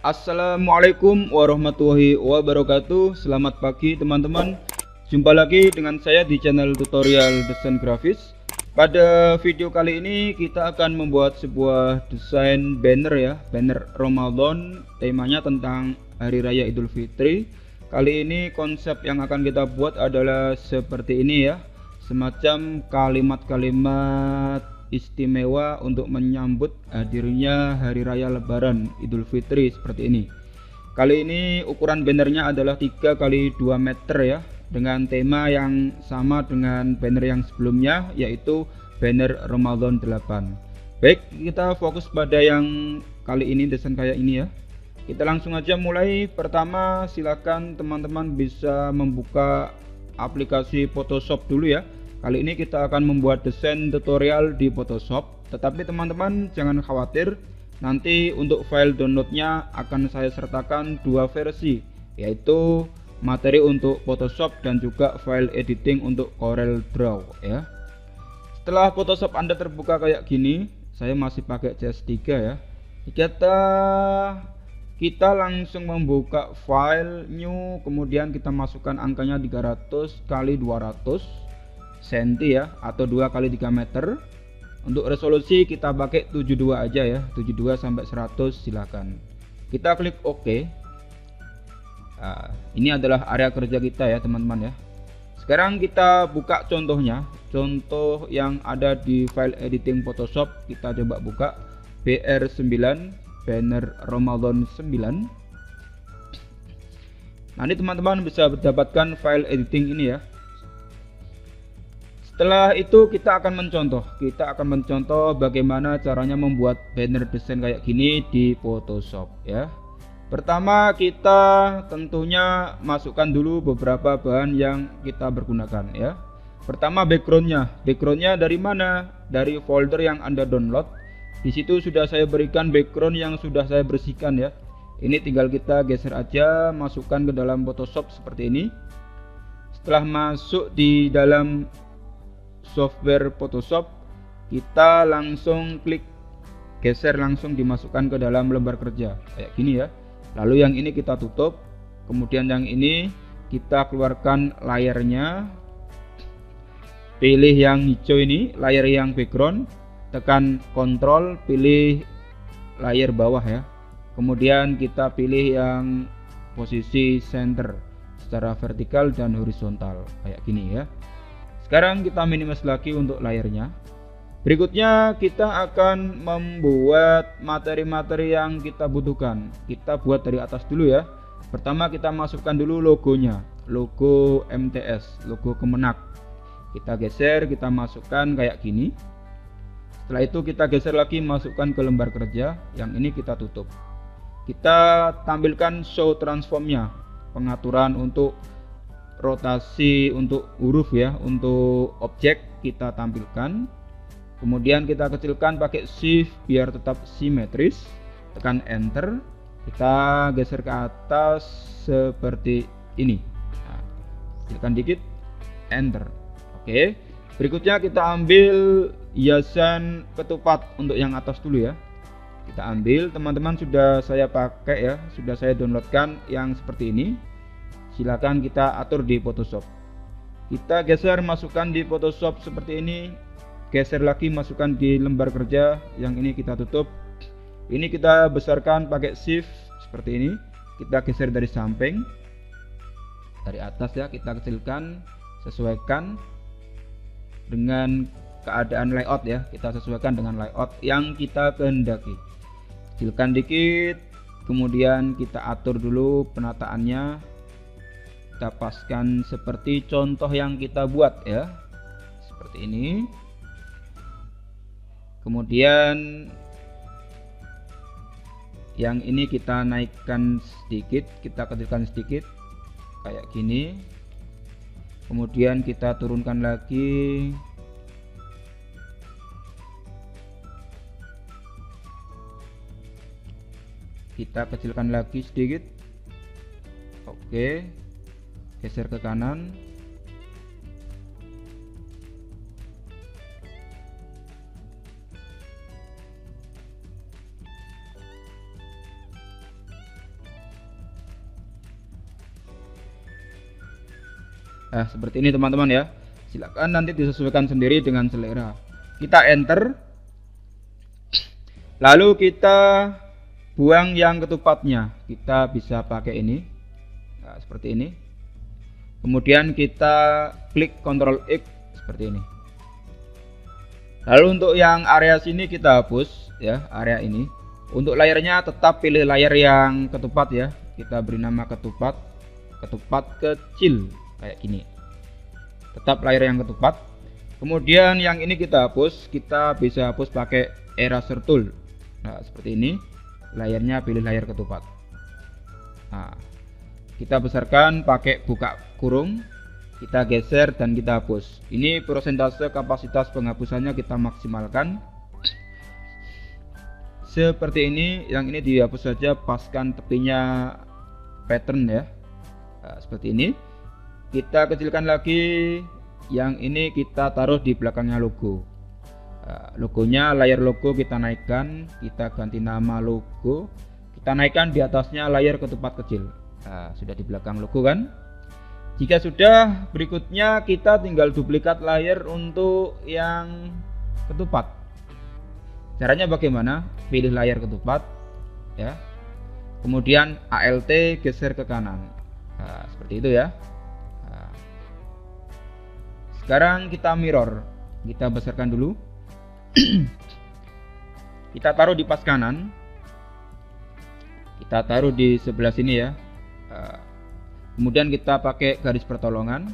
Assalamualaikum warahmatullahi wabarakatuh. Selamat pagi teman-teman. Jumpa lagi dengan saya di channel tutorial desain grafis. Pada video kali ini kita akan membuat sebuah desain banner ya, banner Ramadan. Temanya tentang Hari Raya Idul Fitri. Kali ini konsep yang akan kita buat adalah seperti ini ya, semacam kalimat-kalimat istimewa untuk menyambut hadirnya Hari Raya Lebaran Idul Fitri seperti ini. Kali ini ukuran bannernya adalah 3 kali 2 meter ya, dengan tema yang sama dengan banner yang sebelumnya, yaitu banner Ramadan 8. Baik, kita fokus pada yang kali ini, desain kayak ini ya. Kita langsung aja mulai. Pertama, silakan teman-teman bisa membuka aplikasi Photoshop dulu ya. Kali ini kita akan membuat desain tutorial di Photoshop, tetapi teman-teman jangan khawatir, nanti untuk file downloadnya akan saya sertakan 2 versi, yaitu materi untuk Photoshop dan juga file editing untuk Corel Draw ya. Setelah Photoshop Anda terbuka kayak gini, saya masih pakai CS3 ya. Kita langsung membuka file new, kemudian kita masukkan angkanya 300 kali 200 cm ya, atau 2 kali 3 meter. Untuk resolusi kita pakai 72 aja ya, 72 sampai 100 silakan. Kita klik OK. Nah, ini adalah area kerja kita ya teman-teman ya. Sekarang kita buka contohnya, contoh yang ada di file editing Photoshop. Kita coba buka BR9, banner Ramadan 9. Nanti teman-teman bisa mendapatkan file editing ini ya. Setelah itu kita akan mencontoh bagaimana caranya membuat banner desain kayak gini di Photoshop ya. Pertama, kita tentunya masukkan dulu beberapa bahan yang kita pergunakan ya. Pertama, backgroundnya dari mana? Dari folder yang Anda download. Di situ sudah saya berikan background yang sudah saya bersihkan ya. Ini tinggal kita geser aja, masukkan ke dalam Photoshop seperti ini. Setelah masuk di dalam software Photoshop, kita langsung klik geser, langsung dimasukkan ke dalam lembar kerja kayak gini ya. Lalu yang ini kita tutup, kemudian yang ini kita keluarkan layarnya, pilih yang hijau ini, layar yang background, tekan Ctrl, pilih layar bawah ya, kemudian kita pilih yang posisi center secara vertikal dan horizontal kayak gini ya. Sekarang kita minimize lagi untuk layarnya. Berikutnya kita akan membuat materi-materi yang kita butuhkan. Kita buat dari atas dulu ya. Pertama kita masukkan dulu logonya, logo MTS, logo Kemenak. Kita geser, kita masukkan kayak gini. Setelah itu kita geser lagi, masukkan ke lembar kerja. Yang ini kita tutup. Kita tampilkan show transformnya, pengaturan untuk rotasi untuk huruf ya, untuk objek kita tampilkan. Kemudian kita kecilkan pakai shift biar tetap simetris, tekan enter, kita geser ke atas seperti ini. Nah, kecilkan dikit, enter. Oke, berikutnya kita ambil hiasan ketupat untuk yang atas dulu ya. Kita ambil, teman-teman sudah saya pakai ya, sudah saya downloadkan yang seperti ini. Silakan kita atur di Photoshop. Kita geser, masukkan di Photoshop seperti ini. Geser lagi, masukkan di lembar kerja. Yang ini kita tutup. Ini kita besarkan pakai shift seperti ini. Kita geser dari samping, dari atas ya, kita kecilkan, sesuaikan dengan keadaan layout ya. Kita sesuaikan dengan layout yang kita kehendaki. Kecilkan dikit, kemudian kita atur dulu penataannya. Kita paskan seperti contoh yang kita buat ya, seperti ini. Kemudian yang ini kita naikkan sedikit, kita kecilkan sedikit kayak gini. Kemudian kita turunkan lagi. Kita kecilkan lagi sedikit. Oke. Geser ke kanan. Nah, seperti ini teman-teman ya. Silakan nanti disesuaikan sendiri dengan selera. Kita enter. Lalu kita buang yang ketupatnya. Kita bisa pakai ini. Nah, seperti ini. Kemudian kita klik Ctrl X seperti ini. Lalu untuk yang area sini kita hapus ya, area ini. Untuk layarnya tetap pilih layar yang ketupat ya. Kita beri nama ketupat. Ketupat kecil kayak gini. Tetap layar yang ketupat. Kemudian yang ini kita hapus. Kita bisa hapus pakai eraser tool. Nah, seperti ini. Layarnya pilih layar ketupat. Nah, kita besarkan pakai buka kurung. Kita geser dan kita hapus. Ini persentase kapasitas penghapusannya kita maksimalkan. Seperti ini. Yang ini dihapus saja, paskan tepinya pattern ya. Nah, seperti ini. Kita kecilkan lagi. Yang ini kita taruh di belakangnya logo. Nah, logonya, layar logo kita naikkan. Kita ganti nama logo. Kita naikkan di atasnya layar ketupat kecil. Nah, sudah di belakang logo kan. Jika sudah, berikutnya kita tinggal duplikat layar untuk yang ketupat. Caranya bagaimana? Pilih layar ketupat ya. Kemudian ALT geser ke kanan. Nah, seperti itu ya. Nah, sekarang kita mirror. Kita besarkan dulu. Kita taruh di pas kanan. Kita taruh di sebelah sini ya. Kemudian kita pakai garis pertolongan.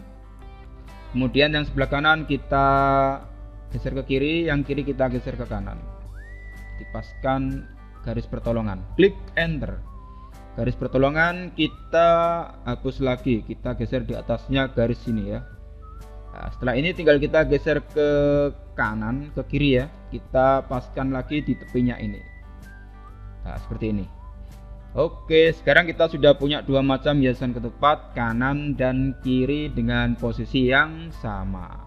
Kemudian yang sebelah kanan kita geser ke kiri, yang kiri kita geser ke kanan. Dipaskan garis pertolongan. Klik enter. Garis pertolongan kita hapus lagi. Kita geser di atasnya garis sini ya. Nah, setelah ini tinggal kita geser ke kanan, ke kiri ya. Kita paskan lagi di tepinya ini. Nah, seperti ini. Oke, sekarang kita sudah punya dua macam hiasan ketupat, kanan dan kiri dengan posisi yang sama.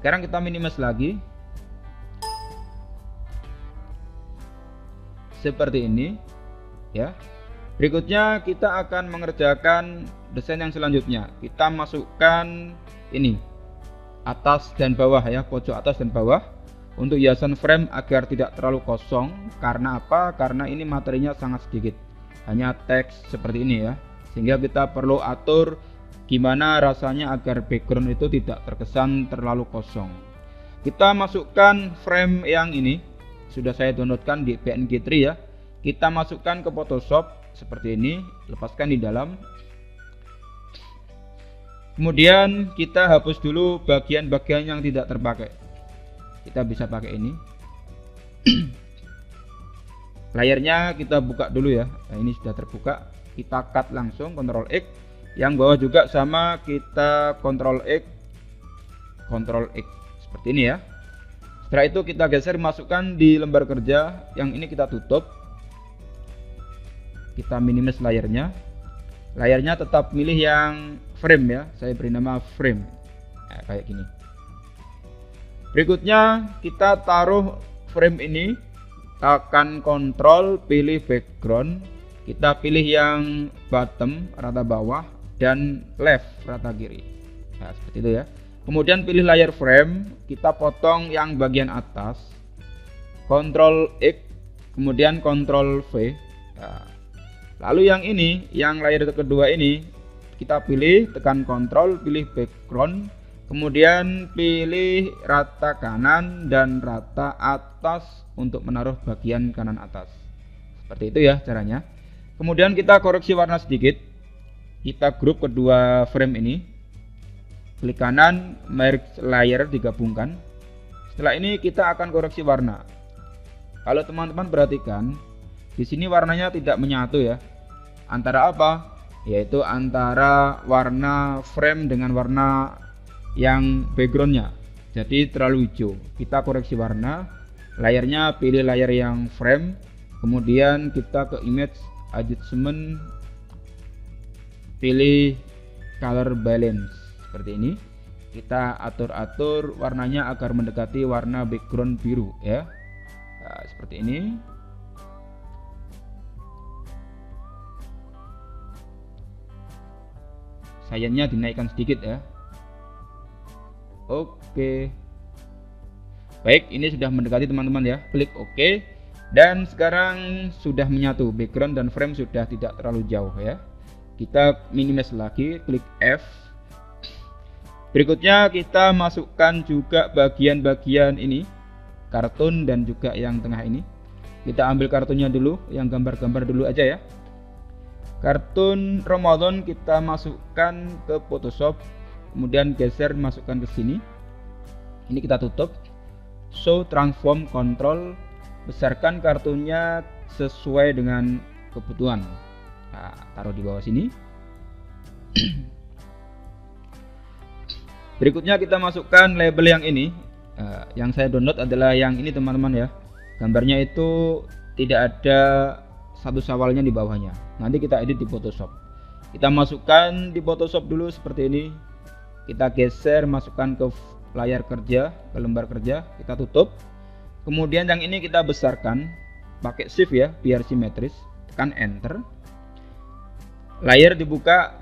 Sekarang kita minimize lagi. Seperti ini ya. Berikutnya kita akan mengerjakan desain yang selanjutnya. Kita masukkan ini atas dan bawah ya, pojok atas dan bawah untuk hiasan frame agar tidak terlalu kosong. Karena apa? Karena ini materinya sangat sedikit, hanya teks seperti ini ya, sehingga kita perlu atur gimana rasanya agar background itu tidak terkesan terlalu kosong. Kita masukkan frame yang ini, sudah saya downloadkan di PNG3 ya. Kita masukkan ke Photoshop seperti ini, lepaskan di dalam. Kemudian kita hapus dulu bagian-bagian yang tidak terpakai. Kita bisa pakai ini. Layarnya kita buka dulu ya. Nah, ini sudah terbuka. Kita cut langsung, Ctrl X. Yang bawah juga sama, kita Ctrl X, Ctrl X seperti ini ya. Setelah itu kita geser, masukkan di lembar kerja. Yang ini kita tutup. Kita minimize layarnya. Layarnya tetap milih yang frame ya. Saya beri nama frame. Nah, kayak gini. Berikutnya kita taruh frame ini. Tekan Ctrl, pilih background. Kita pilih yang bottom, rata bawah, dan left, rata kiri. Nah, seperti itu ya. Kemudian pilih layar frame. Kita potong yang bagian atas. Ctrl X, kemudian Ctrl V. Nah, lalu yang ini, yang layar kedua ini, kita pilih, tekan Ctrl, pilih background. Kemudian pilih rata kanan dan rata atas untuk menaruh bagian kanan atas. Seperti itu ya caranya. Kemudian kita koreksi warna sedikit. Kita grup kedua frame ini. Klik kanan, merge layer digabungkan. Setelah ini kita akan koreksi warna. Kalau teman-teman perhatikan, di sini warnanya tidak menyatu ya. Antara apa? Yaitu antara warna frame dengan warna yang backgroundnya, jadi terlalu hijau. Kita koreksi warna. Layarnya pilih layar yang frame. Kemudian kita ke image adjustment, pilih color balance seperti ini. Kita atur-atur warnanya agar mendekati warna background biru ya. Nah, seperti ini. Sayangnya dinaikkan sedikit ya. Oke. Baik, ini sudah mendekati teman-teman ya. Klik OK. Dan sekarang sudah menyatu, background dan frame sudah tidak terlalu jauh ya. Kita minimize lagi, klik F. Berikutnya kita masukkan juga bagian-bagian ini, kartun dan juga yang tengah ini. Kita ambil kartunnya dulu, yang gambar-gambar dulu aja ya. Kartun Ramadan kita masukkan ke Photoshop, kemudian geser masukkan ke sini. Ini kita tutup. Show transform control, besarkan kartunya sesuai dengan kebutuhan. Nah, taruh di bawah sini. Berikutnya kita masukkan label yang ini. Yang saya download adalah yang ini teman-teman ya. Gambarnya itu tidak ada satu sawalnya di bawahnya. Nanti kita edit di Photoshop. Kita masukkan di Photoshop dulu seperti ini. Kita geser, masukkan ke layar kerja, ke lembar kerja, kita tutup. Kemudian yang ini kita besarkan pakai shift ya, biar simetris. Tekan enter. Layar dibuka,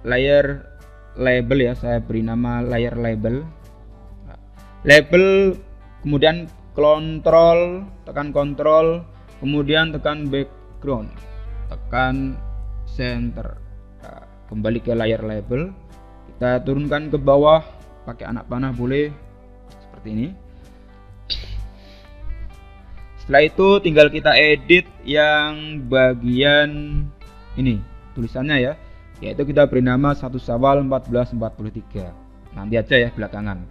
layar label ya, saya beri nama layar label. Label, kemudian tekan kontrol, kemudian tekan background, tekan center. Nah, kembali ke layar label, kita turunkan ke bawah pakai anak panah boleh seperti ini. Setelah itu tinggal kita edit yang bagian ini tulisannya ya, yaitu kita beri nama 1 Syawal 1443. Nanti aja ya belakangan.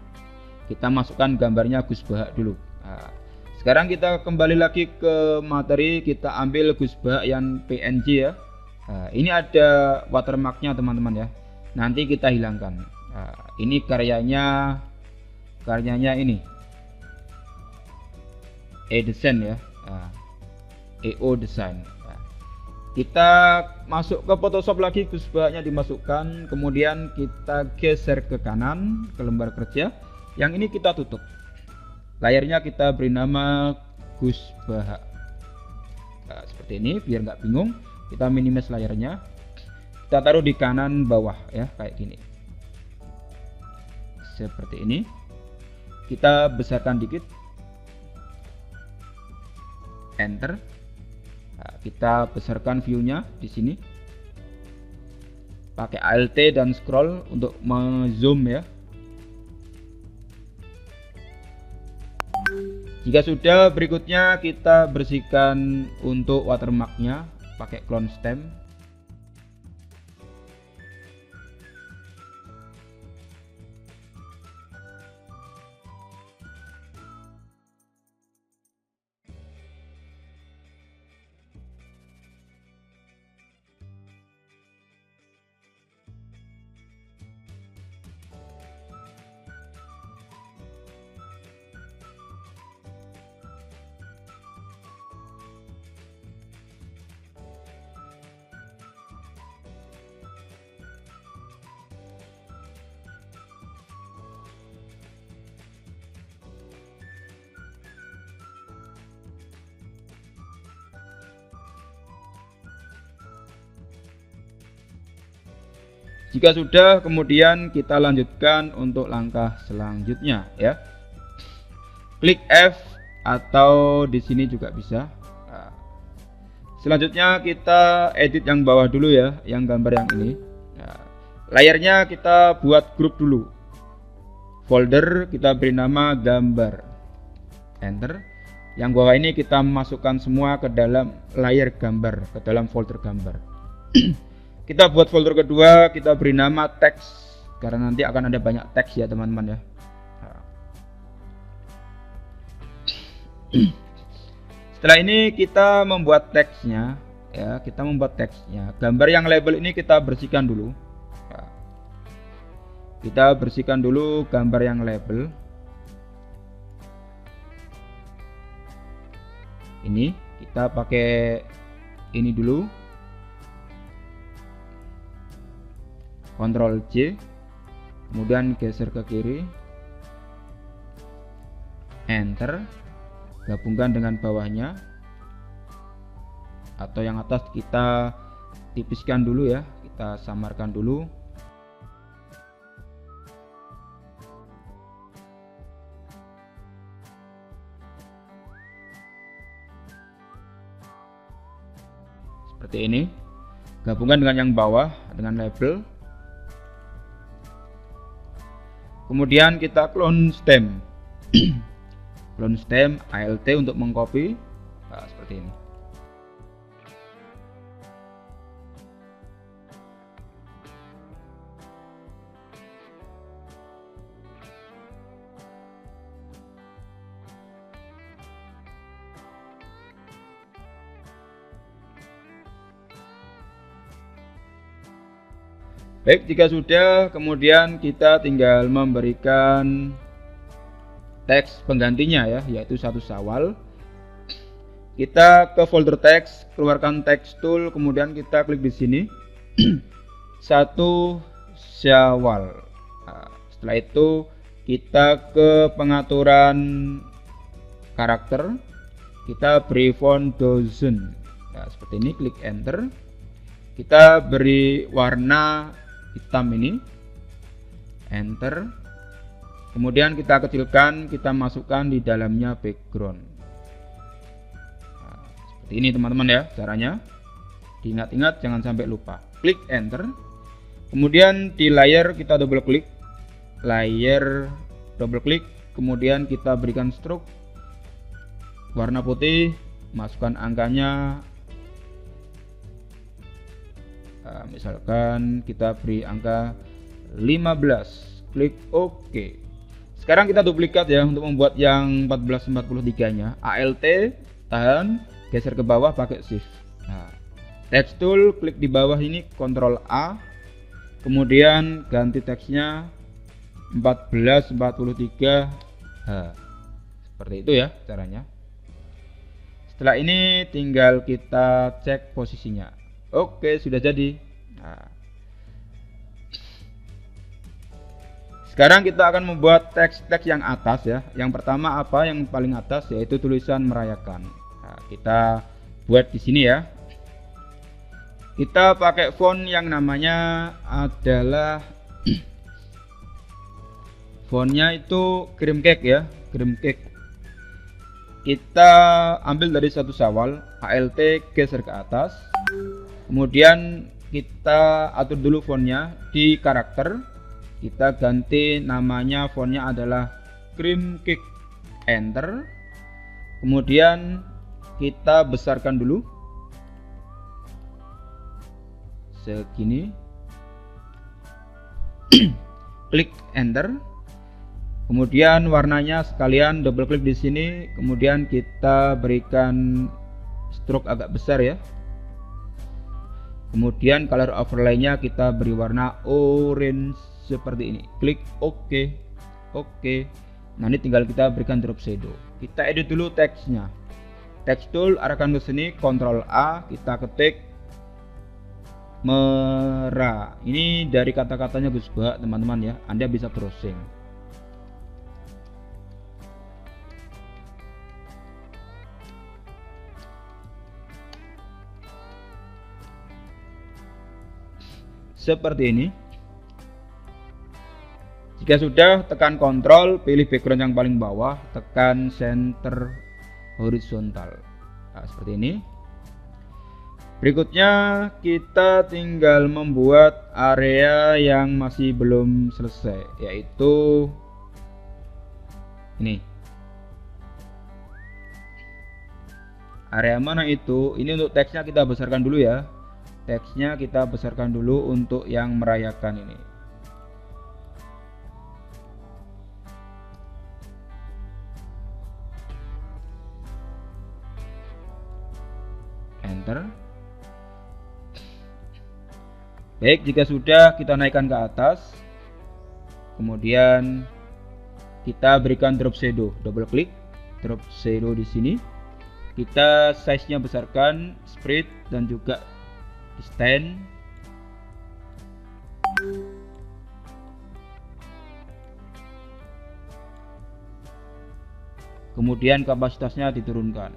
Kita masukkan gambarnya Gus Bahak dulu. Nah, sekarang kita kembali lagi ke materi, kita ambil Gus Bahak yang PNG ya. Nah, ini ada watermarknya teman-teman ya. Nanti kita hilangkan. Nah, ini karyanya ini E-Design ya. Nah, EO Design. Nah, kita masuk ke Photoshop lagi, Gus Bahaknya dimasukkan, kemudian kita geser ke kanan ke lembar kerja. Yang ini kita tutup. Layarnya kita beri nama Gus Bahak. Nah, seperti ini biar nggak bingung. Kita minimize layarnya. Kita taruh di kanan bawah ya, kayak gini. Seperti ini. Kita besarkan dikit. Enter. Nah, kita besarkan view-nya di sini. Pakai Alt dan scroll untuk zoom ya. Jika sudah, berikutnya kita bersihkan untuk watermarknya pakai clone stamp. Jika sudah, kemudian kita lanjutkan untuk langkah selanjutnya ya. Klik F atau di sini juga bisa. Nah, selanjutnya kita edit yang bawah dulu ya, yang gambar yang ini. Nah, layarnya kita buat grup dulu. Folder kita beri nama gambar. Enter. Yang bawah ini kita masukkan semua ke dalam layar gambar, ke dalam folder gambar. Kita buat folder kedua, kita beri nama teks, karena nanti akan ada banyak teks ya teman-teman ya. Setelah ini kita membuat teksnya ya, kita membuat teksnya. Gambar yang label ini kita bersihkan dulu. Kita bersihkan dulu gambar yang label. Ini kita pakai ini dulu. Ctrl C, kemudian geser ke kiri, enter, gabungkan dengan bawahnya atau yang atas kita tipiskan dulu ya, kita samarkan dulu. seperti ini. Gabungkan dengan yang bawah dengan label. Kemudian kita clone stem. Clone stem ALT untuk mengcopy. Nah, seperti ini. Baik, jika sudah, kemudian kita tinggal memberikan teks penggantinya ya, yaitu 1 Syawal. Kita ke folder teks, keluarkan text tool, kemudian kita klik di sini 1 Syawal. Nah, setelah itu kita ke pengaturan karakter, kita beri font dozen. Nah, seperti ini, klik enter. Kita beri warna hitam ini, enter. Kemudian kita kecilkan, kita masukkan di dalamnya background. Nah, seperti ini teman-teman ya caranya. Diingat-ingat jangan sampai lupa. Klik enter. Kemudian di layer kita double klik, layer double klik, kemudian kita berikan stroke warna putih, masukkan angkanya. Nah, misalkan kita beri angka 15, klik OK. Sekarang kita duplikat ya untuk membuat yang 1443 nya. ALT tahan, geser ke bawah pakai shift. Nah, text tool, klik di bawah ini, Ctrl A, kemudian ganti teksnya 1443. Nah, seperti itu ya caranya. Setelah ini tinggal kita cek posisinya. Oke, sudah jadi. Nah, sekarang kita akan membuat teks-teks yang atas ya. Yang pertama apa? Yang paling atas yaitu tulisan merayakan. Nah, kita buat di sini ya. Kita pakai font yang namanya adalah fontnya itu cream cake ya, cream cake. Kita ambil dari 1 Syawal, ALT geser ke atas. Kemudian kita atur dulu fontnya di karakter. Kita ganti namanya, fontnya adalah cream cake, enter. Kemudian kita besarkan dulu segini. Klik enter. Kemudian warnanya sekalian double klik di sini. Kemudian kita berikan stroke agak besar ya. Kemudian color overlay-nya kita beri warna orange seperti ini. Klik OK. Oke. Nah, ini tinggal kita berikan drop shadow. Kita edit dulu teksnya. Text tool arahkan ke sini, Ctrl A, kita ketik merah. Ini dari kata-katanya Gus Bah, teman-teman ya. Anda bisa browsing. Seperti ini. Jika sudah, tekan Ctrl, pilih background yang paling bawah, tekan center horizontal. Nah, seperti ini. Berikutnya kita tinggal membuat area yang masih belum selesai, yaitu ini. Area mana itu? Ini untuk teksnya kita besarkan dulu ya. Teksnya kita besarkan dulu untuk yang merayakan ini. Enter. Baik, jika sudah kita naikkan ke atas. Kemudian kita berikan drop shadow, double klik drop shadow di sini. Kita size-nya besarkan, spread dan juga distance. Kemudian kapasitasnya diturunkan.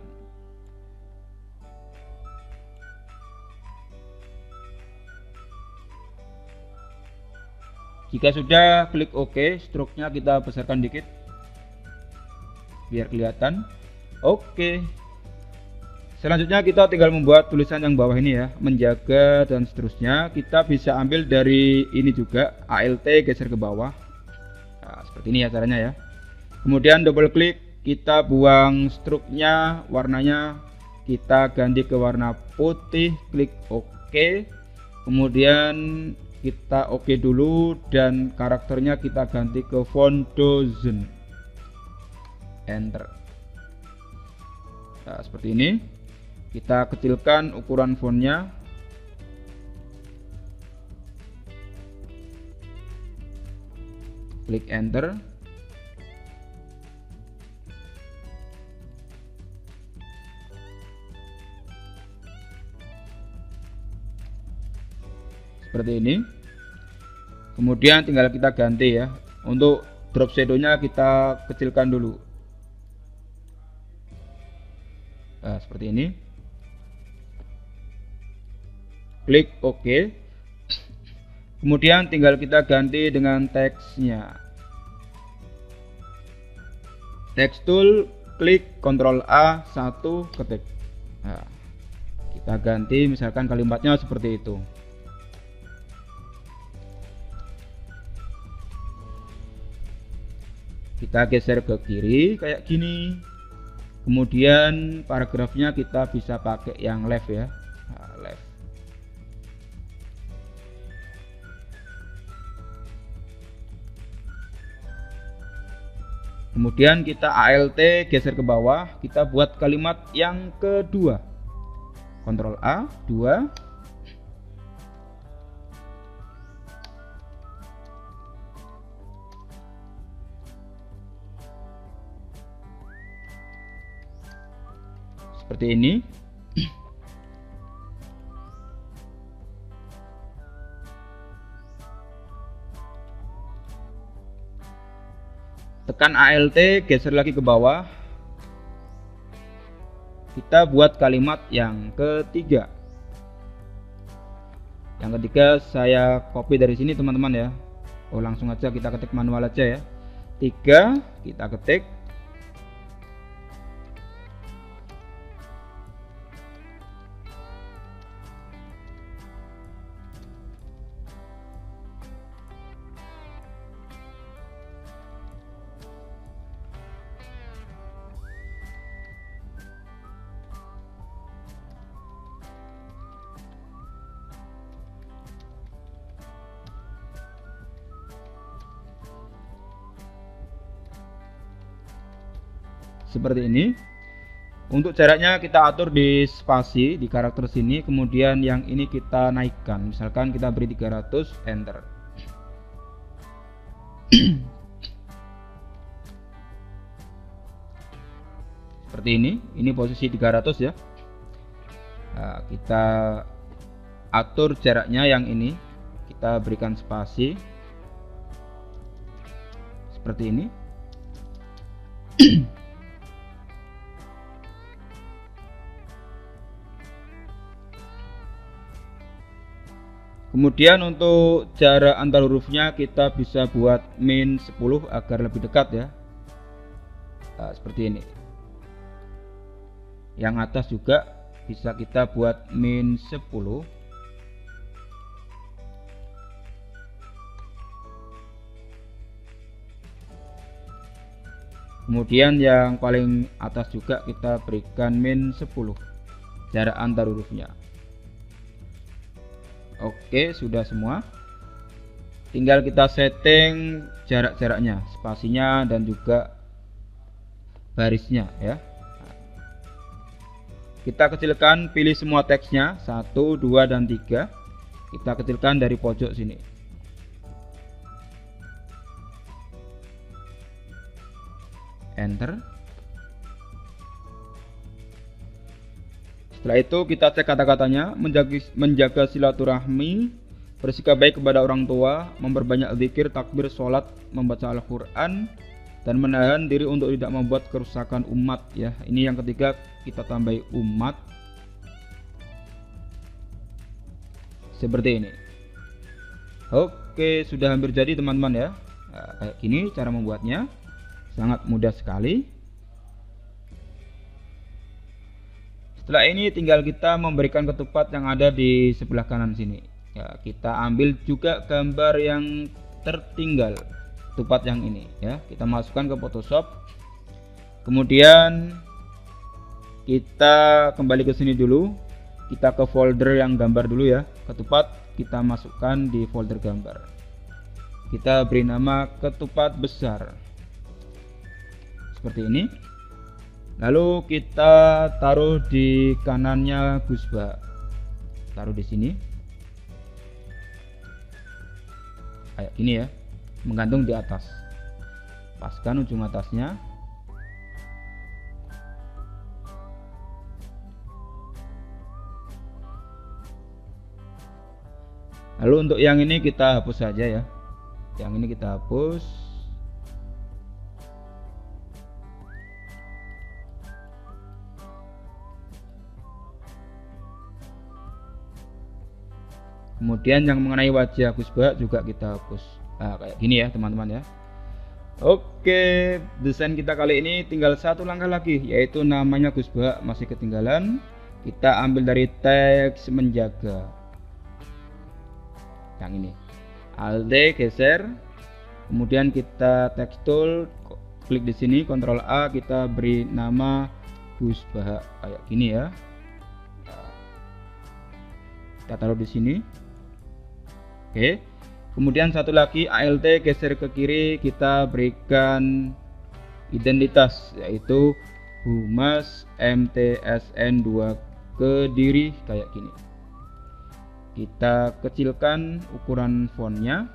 Jika sudah, klik OK, stroke-nya kita besarkan dikit biar kelihatan. Oke. Selanjutnya kita tinggal membuat tulisan yang bawah ini ya, menjaga dan seterusnya. Kita bisa ambil dari ini juga, ALT geser ke bawah. Nah, seperti ini ya caranya ya. Kemudian double klik, kita buang struknya, warnanya kita ganti ke warna putih, klik OK. Kemudian kita OK dulu dan karakternya kita ganti ke font dozen. Enter. Nah, seperti ini. Kita kecilkan ukuran fontnya. Klik enter. Seperti ini. Kemudian tinggal kita ganti ya. Untuk drop shadow-nya kita kecilkan dulu. Nah, seperti ini. Klik OK. Kemudian tinggal kita ganti dengan teksnya. Text tool, klik Ctrl A, 1 ketik. Nah, kita ganti misalkan kalimatnya seperti itu. Kita geser ke kiri kayak gini. Kemudian paragrafnya kita bisa pakai yang left ya. Nah, left. Kemudian kita ALT geser ke bawah, kita buat kalimat yang kedua. Ctrl A, 2. Seperti ini. Tekan ALT, geser lagi ke bawah. Kita buat kalimat yang ketiga. Yang ketiga saya copy dari sini teman-teman ya. Oh, langsung aja kita ketik manual aja ya. 3 kita ketik. Seperti ini. Untuk jaraknya kita atur di spasi di karakter sini, kemudian yang ini kita naikkan. Misalkan kita beri 300, enter. Seperti ini posisi 300 ya. Nah, kita atur jaraknya yang ini, kita berikan spasi. Seperti ini. Kemudian untuk jarak antar hurufnya kita bisa buat min 10 agar lebih dekat ya. Nah, seperti ini. Yang atas juga bisa kita buat min 10. Kemudian yang paling atas juga kita berikan min 10 jarak antar hurufnya. Oke, sudah semua. Tinggal kita setting jarak-jaraknya, spasinya dan juga barisnya ya. Kita kecilkan, pilih semua teksnya 1, 2 dan 3. Kita kecilkan dari pojok sini. Enter. Setelah itu kita cek kata-katanya, menjaga silaturahmi, bersikap baik kepada orang tua, memperbanyak zikir, takbir, sholat, membaca Al-Quran, dan menahan diri untuk tidak membuat kerusakan umat ya. Ini yang ketiga, kita tambahi umat. Seperti ini. Oke, sudah hampir jadi teman-teman ya. Nah, kayak gini cara membuatnya. Sangat mudah sekali. Setelah ini tinggal kita memberikan ketupat yang ada di sebelah kanan sini ya. Kita ambil juga gambar yang tertinggal, ketupat yang ini ya, kita masukkan ke Photoshop. Kemudian kita kembali ke sini dulu, kita ke folder yang gambar dulu ya. Ketupat kita masukkan di folder gambar, kita beri nama ketupat besar seperti ini. Lalu kita taruh di kanannya Gusba, taruh di sini kayak gini ya, menggantung di atas. Paskan ujung atasnya. Lalu untuk yang ini kita hapus saja ya, yang ini kita hapus. Kemudian yang mengenai wajah Gusba juga kita hapus. Nah, kayak gini ya teman-teman ya. Oke, desain kita kali ini tinggal satu langkah lagi, yaitu namanya Gusba masih ketinggalan. Kita ambil dari teks menjaga yang ini, Alt geser, kemudian kita text tool, klik di sini, Ctrl A, kita beri nama Gusba kayak gini ya. Kita taruh di sini. Oke. Kemudian satu lagi, Alt geser ke kiri, kita berikan identitas yaitu Humas MTSN 2 Kediri kayak gini. Kita kecilkan ukuran fontnya.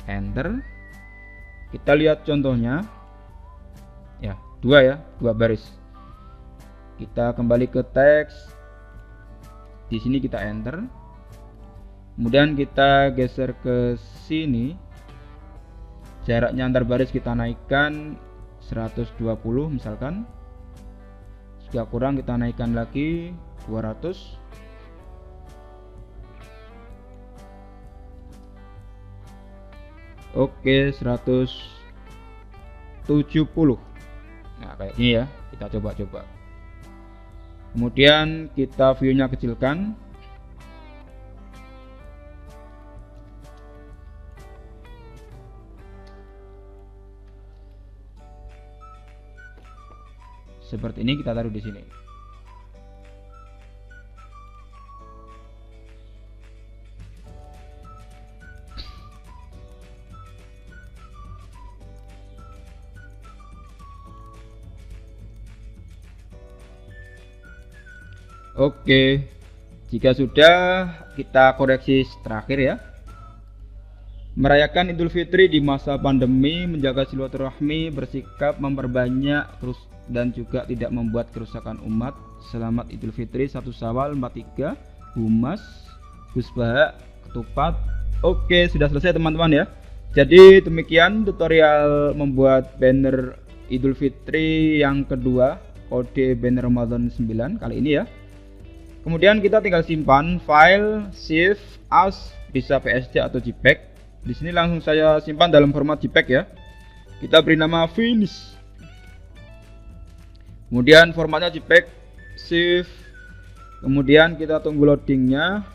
Enter. Kita lihat contohnya. Ya, dua baris. Kita kembali ke teks. Di sini kita enter. Kemudian kita geser ke sini. Jaraknya antar baris kita naikkan 120 misalkan. Jika kurang kita naikkan lagi 200. Oke, 170. Nah, kayak gini ya. Kita coba-coba. Kemudian kita view-nya kecilkan. Seperti ini, kita taruh di sini. Oke, jika sudah, kita koreksi terakhir ya. Merayakan Idul Fitri di masa pandemi, menjaga silaturahmi, bersikap memperbanyak terus dan juga tidak membuat kerusakan umat. Selamat Idul Fitri 1 Syawal 43. Humas, Gusba, ketupat. Oke, sudah selesai teman-teman ya. Jadi demikian tutorial membuat banner Idul Fitri yang kedua, kode banner Ramadan 9 kali ini ya. Kemudian kita tinggal simpan file, save as, bisa PSD atau JPEG. Di sini langsung saya simpan dalam format JPEG ya. Kita beri nama finish. Kemudian formatnya JPEG, save. Kemudian kita tunggu loadingnya.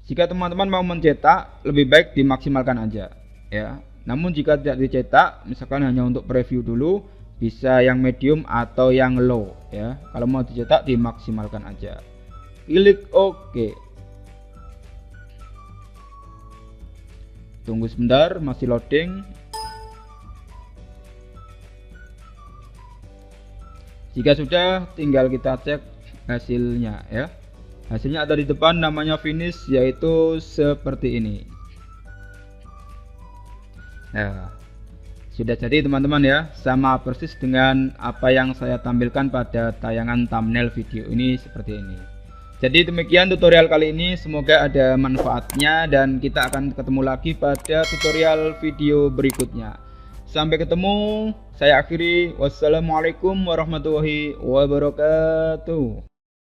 Jika teman-teman mau mencetak, lebih baik dimaksimalkan aja ya. Namun jika tidak dicetak, misalkan hanya untuk preview dulu, bisa yang medium atau yang low ya. Kalau mau dicetak, dimaksimalkan aja. Klik OK. Tunggu sebentar, masih loading. Jika sudah, tinggal kita cek hasilnya ya. Hasilnya ada di depan, namanya finish, yaitu seperti ini. Nah, sudah jadi teman-teman ya, sama persis dengan apa yang saya tampilkan pada tayangan thumbnail video ini seperti ini. Jadi demikian tutorial kali ini, semoga ada manfaatnya dan kita akan ketemu lagi pada tutorial video berikutnya. Sampai ketemu, saya akhiri. Wassalamualaikum warahmatullahi wabarakatuh.